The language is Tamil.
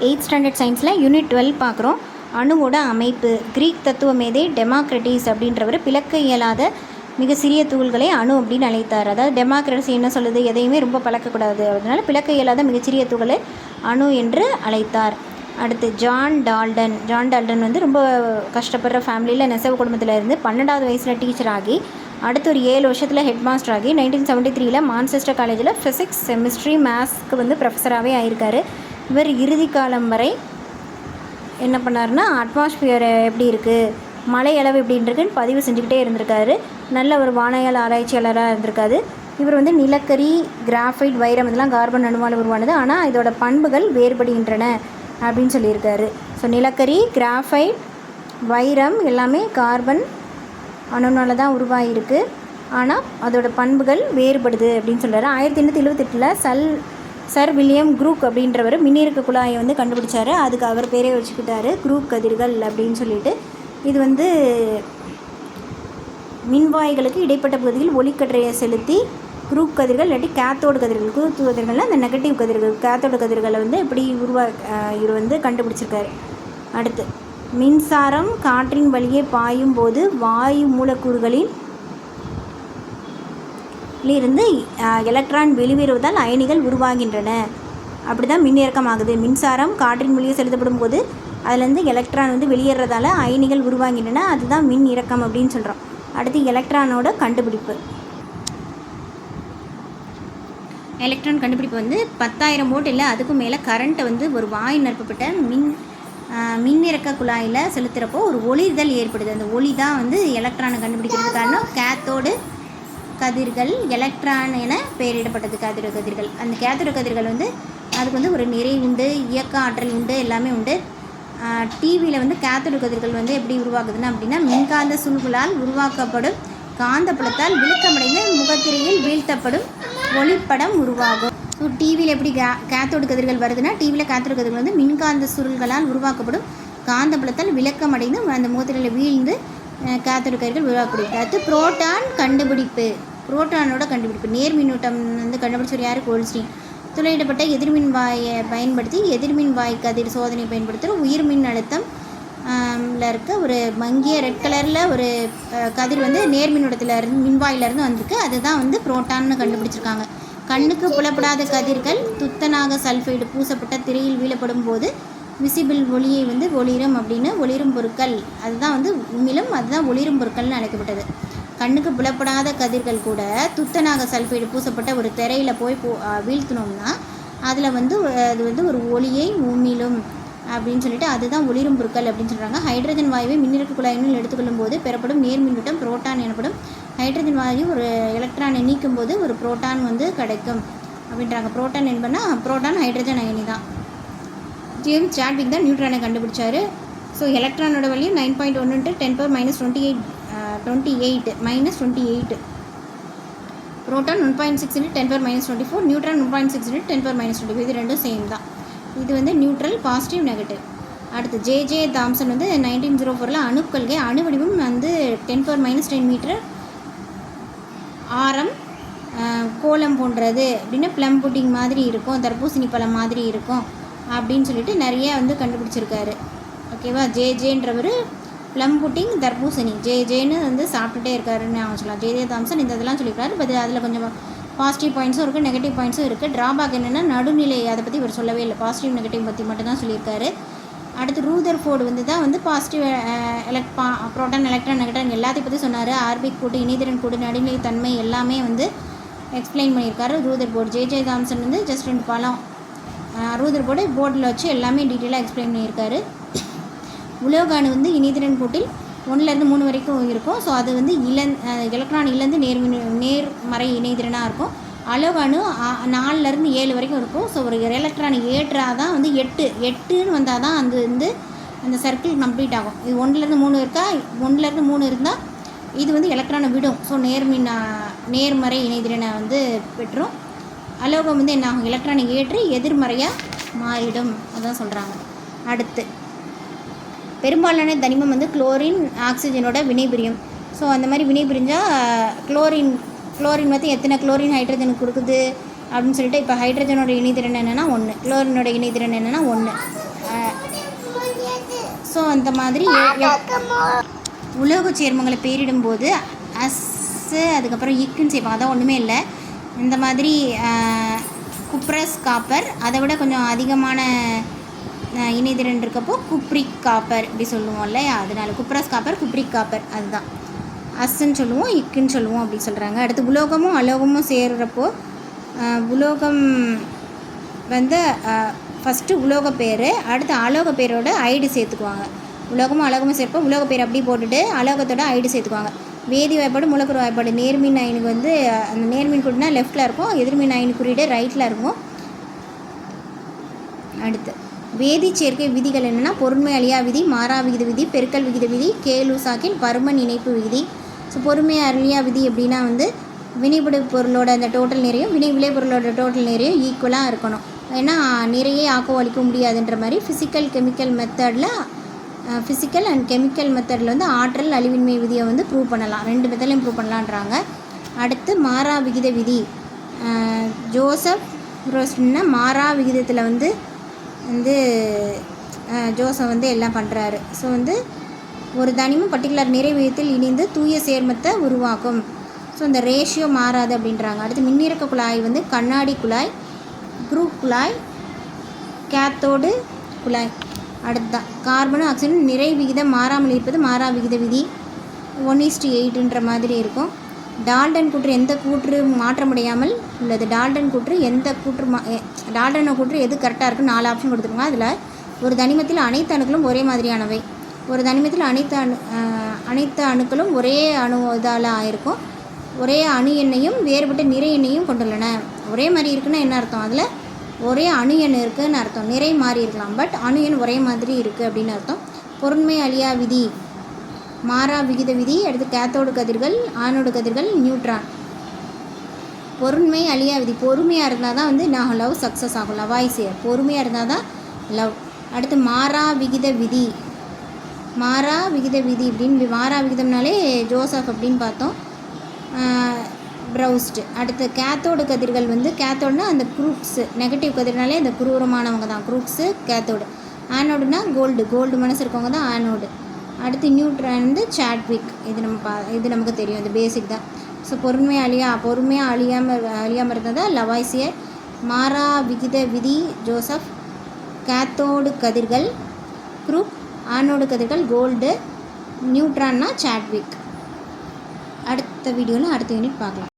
8th ஸ்டாண்டர்ட் சயின்ஸில் யூனிட் 12 பார்க்குறோம். அணுவோட அமைப்பு. கிரீக் தத்துவ மேதை டெமாக்ரட்டிஸ் அப்படின்றவர் பிளக்க இயலாத மிக சிறிய துகள்களை அணு அப்படின்னு அழைத்தார். அதாவது டெமாக்ரசி என்ன சொல்லுது, எதையுமே ரொம்ப பழக்கக்கூடாது, அதனால் பிளக்க இயலாத மிகச்சிறிய துகளை அணு என்று அழைத்தார். அடுத்து ஜான் டால்டன் வந்து ரொம்ப கஷ்டப்படுற ஃபேமிலியில் நெசவு குடும்பத்தில் இருந்து 12வது வயசில் டீச்சர் ஆகி அடுத்து ஒரு 7 வருஷத்தில் ஹெட் மாஸ்டர் ஆகி 1973 மான்செஸ்டர் காலேஜில் ஃபிசிக்ஸ், கெமிஸ்ட்ரி, மேத்ஸ்க்கு வந்து ப்ரொஃபஸராகவே ஆயிருக்கார். இவர் இறுதி காலம் வரை என்ன பண்ணார்னா அட்மாஸ்பியர் எப்படி இருக்குது, மழை அளவு எப்படின்னு இருக்குன்னு பதிவு செஞ்சுக்கிட்டே இருந்திருக்காரு. நல்ல ஒரு வானியல் ஆராய்ச்சியாளராக இருந்திருக்காரு. இவர் வந்து நிலக்கரி, கிராஃபைட், வைரம் இதெல்லாம் கார்பன் அணுவால் உருவானது, ஆனால் இதோட பண்புகள் வேறுபடுகின்றன அப்படின்னு சொல்லியிருக்காரு. ஸோ நிலக்கரி, கிராஃபைட், வைரம் எல்லாமே கார்பன் அணுனால தான் உருவாகிருக்கு, ஆனால் அதோட பண்புகள் வேறுபடுது அப்படின்னு சொல்கிறாரு. 1878 சர் வில்லியம் க்ரூக் அப்படின்றவர் மின்னிறக்க குழாயை வந்து கண்டுபிடிச்சார். அதுக்கு அவர் பேரே வச்சுக்கிட்டாரு, க்ரூக் கதிர்கள் அப்படின்னு சொல்லிட்டு. இது வந்து மின்வாய்களுக்கு இடைப்பட்ட பகுதியில் ஒளிக்கற்றையை செலுத்தி க்ரூக் கதிர்கள் இல்லாட்டி கேத்தோடு கதிர்கள், க்ரூக் கதிர்கள்னால் அந்த நெகட்டிவ் கதிர்கள், கேத்தோடு கதிர்களை வந்து எப்படி இவர் வந்து கண்டுபிடிச்சிருக்காரு. அடுத்து மின்சாரம் காற்றின் வழியே பாயும் போது வாயு மூலக்கூறுகளின் இருந்து எலக்ட்ரான் வெளிவருவதால் அயனிகள் உருவாகின்றன. அப்படி தான் மின்னிறக்கம் ஆகுது. மின்சாரம் காற்றின் வழியே செலுத்தப்படும் போது அதுலேருந்து எலக்ட்ரான் வந்து வெளியேறதால அயனிகள் உருவாகின்றன. அதுதான் மின் இறக்கம் அப்படின்னு சொல்கிறோம். அடுத்து எலக்ட்ரானோட கண்டுபிடிப்பு. எலக்ட்ரான் கண்டுபிடிப்பு வந்து 10,000 வோல்ட் இல்லை அதுக்கும் மேலே கரண்ட்டை வந்து ஒரு வாயு நிரப்பப்பட்ட மின்னிறக்க குழாயில் செலுத்துகிறப்போ ஒரு ஒளிர்தல் ஏற்படுது. அந்த ஒளி தான் வந்து எலக்ட்ரானை கண்டுபிடிக்கிறது காரணம். கேத்தோடு கதிர்கள் எலக்ட்ரான் என பெயரிடப்பட்டது. கேத்தோடு கதிர்கள், அந்த கேத்தோடு கதிர்கள் வந்து அதுக்கு வந்து ஒரு நிறை உண்டு, இயக்க ஆற்றல் உண்டு, எல்லாமே உண்டு. டிவியில் வந்து கேத்தோடு கதிர்கள் வந்து எப்படி உருவாக்குதுன்னா அப்படின்னா மின்காந்த சுருள்களால் உருவாக்கப்படும் காந்தப்புலத்தால் விழுக்கமடைந்து முகத்திரையில் வீழ்த்தப்படும் ஒளிப்படம் உருவாகும். ஸோ டிவியில் எப்படி கேத்தோடு கதிர்கள் வருதுன்னா, டிவியில் கேத்தோடு கதிர்கள் வந்து மின்காந்த சுருள்களால் உருவாக்கப்படும் காந்தப்புலத்தால் விளக்கமடைந்து அந்த முகத்திரையில் வீழ்ந்து கேத்தோடு கதிர்கள் உருவாக்கப்படுகிறது. அடுத்து புரோட்டான் கண்டுபிடிப்பு. புரோட்டானோட கண்டுபிடிப்பு. நேர் மின்னூட்டம் வந்து கண்டுபிடிச்சவர் யார்? கோல்ஸ்டீன். துளையிடப்பட்ட எதிர்மின் வாயை பயன்படுத்தி எதிர்மின் வாய் கதிர் சோதனை பயன்படுத்துகிற உயிர்மின் அழுத்தம் இருக்க ஒரு மங்கிய ரெட் கலரில் ஒரு கதிர் வந்து நேர் மின்னூட்டத்தில் இருந்து மின்வாயிலிருந்து வந்திருக்கு. அதுதான் வந்து புரோட்டான்னு கண்டுபிடிச்சிருக்காங்க. கண்ணுக்கு புலப்படாத கதிர்கள் துத்தநாக சல்ஃபைடு பூசப்பட்ட திரையில் வீழப்படும் போது விசிபிள் ஒளியை வந்து ஒளிரும் அப்படின்னு ஒளிரும் பொருட்கள், அதுதான் வந்து உண்மையிலும் அதுதான் ஒளிரும் பொருட்கள்னு அழைக்கப்பட்டது. கண்ணுக்கு புலப்படாத கதிர்கள் கூட துத்தநாக சல்ஃபைடு பூசப்பட்ட ஒரு திரையில் போய் வீழ்த்தினோம்னா அதில் வந்து அது வந்து ஒரு ஒளியை உமிழும் அப்படின்னு சொல்லிட்டு அதுதான் ஒளிரும் பொருட்கள் அப்படின்னு சொல்கிறாங்க. ஹைட்ரஜன் வாயுவை மின்னிறக்க குழாயினுள் எடுத்துக்கொள்ளும் போது பெறப்படும் நேர் மின்னூட்டம் புரோட்டான் எனப்படும். ஹைட்ரஜன் வாயு ஒரு எலக்ட்ரானை நீக்கும் போது ஒரு புரோட்டான் வந்து கிடைக்கும் அப்படின்றாங்க. புரோட்டான் என்பதுனா புரோட்டான் ஹைட்ரஜன் அயனி தான். ஜேம்ஸ் சாட்விக் தான் நியூட்ரானை கண்டுபிடிச்சார். ஸோ எலக்ட்ரானோட வேல்யூ 9.1 × 10⁻28 -28. புரோட்டான் 1.6 × 10⁻24. நியூட்ரான் 1.6 × 10⁻25. இது ரெண்டும் சேம் தான். இது வந்து நியூட்ரல், பாசிட்டிவ், நெகட்டிவ். அடுத்து ஜே தாம்சன் வந்து 1904 அணுக்கொள்கை. அணு வடிவம் வந்து 10⁻10 மீட்டர் ஆரம், கோலம் போன்றது அப்படின்னா ப்ளம் புட்டிங் மாதிரி இருக்கும், தர்பூசணி பழம் மாதிரி இருக்கும் அப்படின்னு சொல்லிட்டு நிறைய வந்து கண்டுபிடிச்சிருக்காரு. ஓகேவா? ஜேன்றவர் ப்ளம் புட்டிங், தர்பூசணி ஜேன்னு வந்து சாப்பிட்டுட்டே இருக்காருன்னு அவங்க சொல்லலாம். ஜே தாம்சன் இந்த இதெல்லாம் சொல்லியிருக்காரு. பட் அதில் கொஞ்சம் பாசிட்டிவ் பாயிண்ட்ஸும் இருக்குது, நெகட்டிவ் பாயிண்ட்ஸும் இருக்குது. ட்ராபேக் என்னென்னா நடுநிலை, அதை பற்றி இவர் சொல்லவே இல்லை. பாசிட்டிவ் நெகட்டிவ் பற்றி மட்டும்தான் சொல்லியிருக்காரு. அடுத்து ரூதர்ஃபோர்டு வந்து தான் வந்து பாசிட்டிவ் புரோட்டான், எலக்ட்ரான், நெகட்ரான் எல்லாத்தையும் பற்றி சொன்னார். ஆர்பிக் கூட்டு, இணைதிறன் கூட்டு, நடுநிலை தன்மை எல்லாமே வந்து எக்ஸ்பிளைன் பண்ணியிருக்காரு ரூதர்ஃபோர்டு. ஜே தாம்சன் வந்து ஜஸ்ட் 2 பழம். ரூதர்ஃபோர்டு போர்டில் வச்சு எல்லாமே டீட்டெயிலாக எக்ஸ்பிளைன் பண்ணியிருக்காரு. உலோக அணு வந்து இணைதிறன் கூட்டில் 1லேருந்து 3 வரைக்கும் இருக்கும். ஸோ அது வந்து எலக்ட்ரான் இழந்து நேர்மறை இணைதிறனாக இருக்கும். அலோக அணு 4லேருந்து 7 வரைக்கும் இருக்கும். ஸோ ஒரு எலக்ட்ரான் ஏற்றாதான் வந்து 8ன்னு வந்தால் தான் அது வந்து அந்த சர்க்கிள் கம்ப்ளீட் ஆகும். இது 1லேருந்து 3 இருக்கா, 1லேருந்து 3 இருந்தால் இது வந்து எலக்ட்ரானை விடும். ஸோ நேர்மறை இணைதிறனை வந்து பெற்றும். அலோகம் வந்து என்ன ஆகும், எலக்ட்ரானை ஏற்றி எதிர்மறையாக மாறிடும், அதான் சொல்கிறாங்க. அடுத்து பெரும்பாலான தனிமம் வந்து குளோரின் ஆக்சிஜனோட வினைபுரியும். ஸோ அந்த மாதிரி வினைபுரிஞ்சால் குளோரின் வந்து எத்தனை குளோரின் ஹைட்ரஜனுக்கு கொடுக்குது அப்படின்னு சொல்லிட்டு இப்போ ஹைட்ரஜனோட இணைதிறன் என்னென்னா 1, குளோரினோட இணைதிறன் என்னென்னா 1. ஸோ அந்த மாதிரி உலோக சேர்மங்களை பேரிடும்போது அஸ்ஸு அதுக்கப்புறம் இக்குன்னு சேர்ப்பாங்க. அதான் ஒன்றுமே இல்லை. இந்த மாதிரி குப்ரஸ் காப்பர், அதை விட கொஞ்சம் அதிகமான இணைதிறன் இருக்கப்போ குப்ரிக் காப்பர் இப்படி சொல்லுவோம் இல்லையா, அதனால குப்ரஸ் காப்பர் குப்ரிக் காப்பர் அதுதான் அஸ்ன்னு சொல்லுவோம், இக்குன்னு சொல்லுவோம் அப்படி சொல்கிறாங்க. அடுத்து உலோகமும் அலோகமும் சேர்கிறப்போ உலோகம் வந்து ஃபஸ்ட்டு உலோக பேர், அடுத்து அலோக பேரோட ஐடு சேர்த்துக்குவாங்க. உலோகமும் அலோகமும் சேர்ப்போம், உலோக பேர் அப்படி போட்டுட்டு அலோகத்தோட ஐடு சேர்த்துக்குவாங்க. வேதி வாய்ப்பாடு மூலக்கூறு வாய்ப்பாடு நேர்மின் அயனுக்கு வந்து அந்த நேர்மின் குறினா லெஃப்ட்டில் இருக்கும், எதிர்மின் அயனு குறியீடு ரைட்டில் இருக்கும். அடுத்து வேதி சேர்க்கை விதிகள் என்னென்னா பொருண்மை அழியா விதி, மாறா விகித விதி, பெருக்கல் விகித விதி, கேலுசாக்கின் பருமன் இணைப்பு விதி. ஸோ பொருண்மை அழியா விதி அப்படின்னா வந்து வினைபடு பொருளோட அந்த டோட்டல் நிறையும் வினை விளை பொருளோட டோட்டல் நிறையும் ஈக்குவலாக இருக்கணும். ஏன்னா நிறைய ஆக்கோ அளிக்க முடியாதுன்ற மாதிரி ஃபிசிக்கல் அண்ட் கெமிக்கல் மெத்தடில் வந்து ஆற்றல் அழிவின்மை விதியை வந்து ப்ரூவ் பண்ணலாம். 2 மெத்தட்லையும் ப்ரூவ் பண்ணலான்றாங்க. அடுத்து மாறா விகித விதி, ஜோசப் ரோஸ்ட்னா மாறா விகிதத்தில் வந்து ஜோசப் வந்து எல்லாம் பண்ணுறாரு. ஸோ வந்து ஒரு தனிமம் பர்டிகுலர் நிறை விகிதத்தில் இணைந்து தூய சேர்மத்தை உருவாக்கும். ஸோ இந்த ரேஷியோ மாறாது அப்படின்றாங்க. அடுத்து மின்னிறக்க குழாய் வந்து கண்ணாடி குழாய், குரூப் குழாய், கேத்தோடு குழாய். அடுத்துதான் கார்பனும் ஆக்சிஜனும் நிறை விகிதம் மாறாமல் இருப்பது மாறா விகித விதி 1:8ன்ற மாதிரி இருக்கும். டால்டன் கூற்று எந்த கூற்று மாற்றமுடையாமல் உள்ளது. டால்டன் கூற்று எந்த கூற்று டால்டனை கூற்று எது கரெக்டாக இருக்குன்னு 4 ஆப்ஷன் கொடுத்துருக்காங்க. அதில் ஒரு தனிமத்தில் அனைத்து அணுக்களும் ஒரே மாதிரியானவை, ஒரு தனிமத்தில் அனைத்து அணுக்களும் ஒரே அணு இதால் ஆயிருக்கும், ஒரே அணு எண்ணையும் வேறுபட்ட நிறை எண்ணையும் கொண்டுள்ளன. ஒரே மாதிரி இருக்குன்னா என்ன அர்த்தம், அதில் ஒரே அணு எண் இருக்குதுன்னு அர்த்தம். நிறை மாறி இருக்கலாம், பட் அணு எண் ஒரே மாதிரி இருக்குது அப்படின்னு அர்த்தம். பொருண்மை அழியா விதி, மாறா விகித விதி. அடுத்து கேத்தோடு கதிர்கள், ஆனோடு கதிர்கள், நியூட்ரான். பொருண்மை அழியா விதி, பொறுமையாக இருந்தால் தான் வந்து நான் லவ் சக்ஸஸ் ஆகும், லவாய்சியர் பொறுமையாக இருந்தால் தான் லவ். அடுத்து மாறா விகித விதி, மாறா விகித விதி அப்படின்னு மாறா விகிதம்னாலே ஜோசப் அப்படின்னு பார்த்தோம், ப்ரௌஸ்டு. அடுத்து கேத்தோடு கதிர்கள் வந்து கேத்தோடுனா அந்த குரூக்ஸு, நெகட்டிவ் கதிர்னாலே அந்த குரூரமானவங்க தான் குரூக்ஸு கேத்தோடு. ஆனோடுனா கோல்டு மனசு இருக்கவங்க தான் ஆனோடு. அடுத்து நியூட்ரான் வந்து சாட்விக். இது நமக்கு தெரியும், இது பேசிக் தான். ஸோ பொறுமையாக அழியாமல் இருந்தது லவாய்சியர். மாறா விகித விதி ஜோசப். கேத்தோடு கதிர்கள் குரூப், ஆனோடு கதிர்கள் கோல்டு, நியூட்ரான்னா சாட்விக். அடுத்த வீடியோவில் அடுத்த யூனிட் பார்க்கலாம்.